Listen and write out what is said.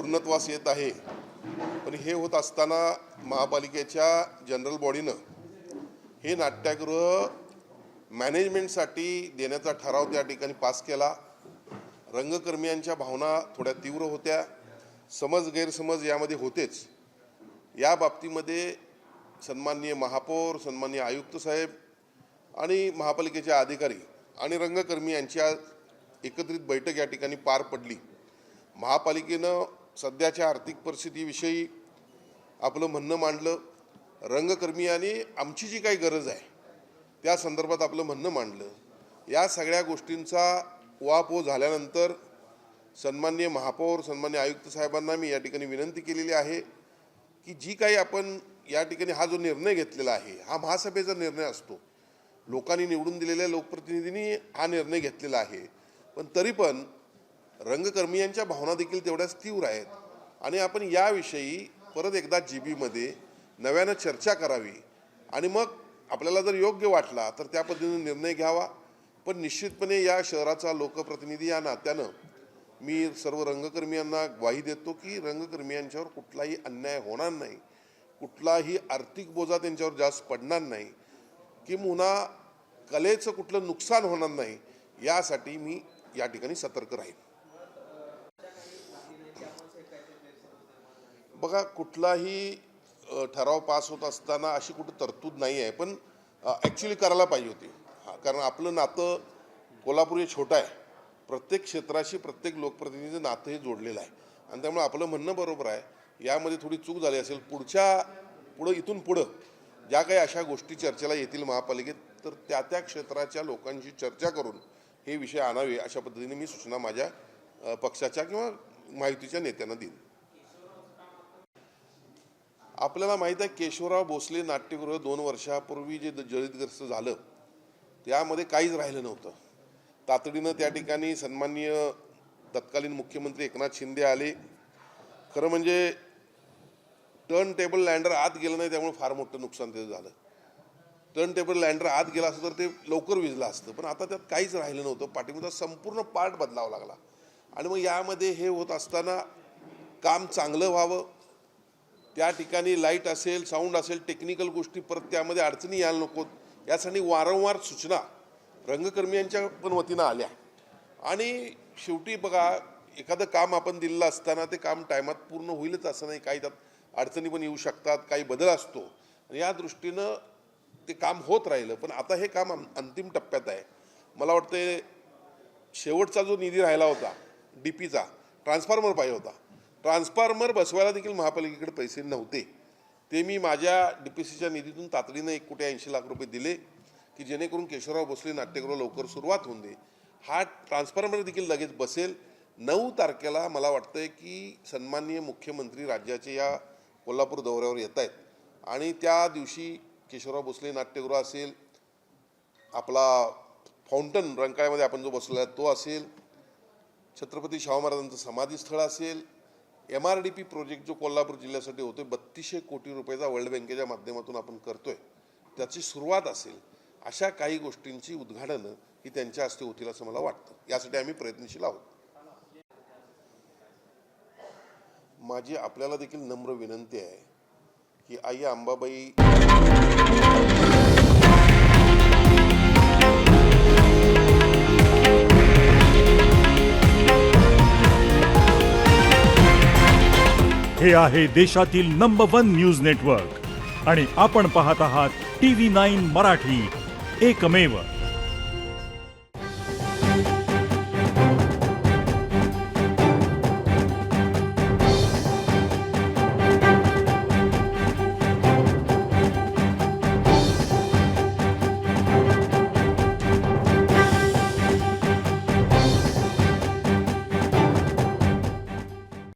पूर्णत्वास येत आहे। पण हे होत असताना महापालिकेच्या जनरल बॉडीनं हे नाट्यगृह मॅनेजमेंटसाठी देण्याचा ठराव त्या ठिकाणी पास केला। रंगकर्मीयांच्या भावना थोड्या तीव्र होत्या, समज गैरसमज यामध्ये होतेच। या बाबतीमध्ये सन्माननीय महापौर, सन्माननीय आयुक्त साहेब आणि महापालिकेचे अधिकारी आणि रंगकर्मी यांची एकत्रित बैठक या ठिकाणी पार पडली। महापालिकेनं सध्याच्या आर्थिक परिस्थितीविषयी आपलं म्हणणं मांडलं, रंगकर्मियांनी आमची जी काही गरज आहे त्या संदर्भात आपलं म्हणणं मांडलं। या सगळ्या गोष्टींचा उहापोह झाल्यानंतर सन्माननीय महापौर, सन्माननीय आयुक्त साहेबांना मी या ठिकाणी विनंती केलेली आहे की जी काही आपण या ठिकाणी हा जो निर्णय घेतलेला आहे हा महासभेचा निर्णय असतो, लोकांनी निवडून दिलेल्या लोकप्रतिनिधींनी हा निर्णय घेतलेला आहे, पण तरी पण रंगकर्मियांच्या भावना देखील तेवढ्याच तीव्र आहेत आणि आपण याविषयी परत एकदा जीबीमध्ये नव्यानं चर्चा करावी आणि मग आपल्याला जर योग्य वाटला तर त्या पद्धतीने निर्णय घ्यावा। पण निश्चितपणे या शहराचा लोकप्रतिनिधी या नात्यानं मी सर्व रंगकर्मियांना ग्वाही देतो की रंगकर्मियांच्यावर कुठलाही अन्याय होणार नाही, कुठलाही आर्थिक बोजा त्यांच्यावर जास्त पडणार नाही, किंवा कलेचं कुठलं नुकसान होणार नाही, यासाठी मी या ठिकाणी सतर्क राहील। बघा, कुठलाही ठराव पास होत असताना अशी कुठं तरतूद नाही आहे, पण ॲक्च्युली करायला पाहिजे होती। कारण आपलं नातं कोल्हापूर हे छोटं आहे, प्रत्येक क्षेत्राशी प्रत्येक लोकप्रतिनिधीचं नातं हे जोडलेलं आहे आणि त्यामुळे आपलं म्हणणं बरोबर आहे। यामध्ये थोडी चूक झाली असेल, इथून पुढं ज्या काही अशा गोष्टी चर्चेला येतील महापालिकेत तर त्या क्षेत्राच्या लोकांशी चर्चा करून हे विषय आणावे, अशा पद्धतीने मी सूचना माझ्या पक्षाच्या किंवा महायुतीच्या नेत्यांना देईन। आपल्याला माहीत आहे केशवराव भोसले नाट्यगृह 2 वर्षापूर्वी जे जळीतग्रस्त झालं त्यामध्ये काहीच राहिलं नव्हतं। तातडीनं त्या ठिकाणी सन्माननीय तत्कालीन मुख्यमंत्री एकनाथ शिंदे आले। खरं म्हणजे टर्न टेबल लँडर आत गेलं नाही, त्यामुळे फार मोठं नुकसान त्याचं झालं। टर्न टेबल लँडर आत गेला असतं तर ते लवकर विझलं असतं, पण आता त्यात काहीच राहिलं नव्हतं। पाठीमागचा संपूर्ण पार्ट बदलावा लागला आणि मग यामध्ये हे होत असताना काम चांगलं व्हावं, त्या ठिकाणी लाईट असेल, साऊंड असेल, टेक्निकल गोष्टी परत त्यामध्ये अडचणी यायला नकोत, यासाठी वारंवार सूचना रंगकर्मियांच्या पण वतीनं आल्या आणि शेवटी बघा, एखादं काम आपण दिलेलं असताना ते काम टायमात पूर्ण होईलच असं नाही, काही त्यात अडचणी पण येऊ शकतात, काही बदल असतो आणि या दृष्टीनं ते काम होत राहिलं। पण आता हे काम अंतिम टप्प्यात आहे। मला वाटतं शेवटचा जो निधी राहिला होता डीपीचा, ट्रान्सफॉर्मर पाहिजे होता, ट्रान्सफॉर्मर बसवायला देखील महापालिकेकडे पैसे नव्हते, ते मी माझ्या डीपीसीच्या निधीतून तातडीनं 1,80,00,000 रुपये दिले की जेणेकरून केशवराव भोसले नाट्यगृह लवकर सुरुवात होऊन दे। हा ट्रान्सफॉर्मर देखील लगेच बसेल। 9 तारखेला मला वाटतंय की सन्माननीय मुख्यमंत्री राज्याचे या कोल्हापूर दौऱ्यावर येत आहेत आणि त्या दिवशी केशवराव भोसले नाट्यगृह असेल, आपला फाउंटन रंकाळ्यामध्ये आपण जो बसलेला आहे तो असेल, छत्रपती शाहू महाराजांचं समाधीस्थळ असेल, MRDP प्रोजेक्ट जो कोल्हापूर जिल्ह्यासाठी होतोय 3200 कोटी रुपयाचा वर्ल्ड बँकेच्या माध्यमातून आपण करतोय, त्याची सुरुवात असेल, अशा काही गोष्टींची उद्घाटनं ही त्यांच्या हस्ते होतील असं मला वाटतं। यासाठी आम्ही प्रयत्नशील आहोत। माझी आपल्याला देखील नम्र विनंती आहे की आई अंबाबाई हे आहे देशातील नंबर 1 न्यूज नेटवर्क आणि आपण पाहत आहात TV9 मराठी, एकमेव।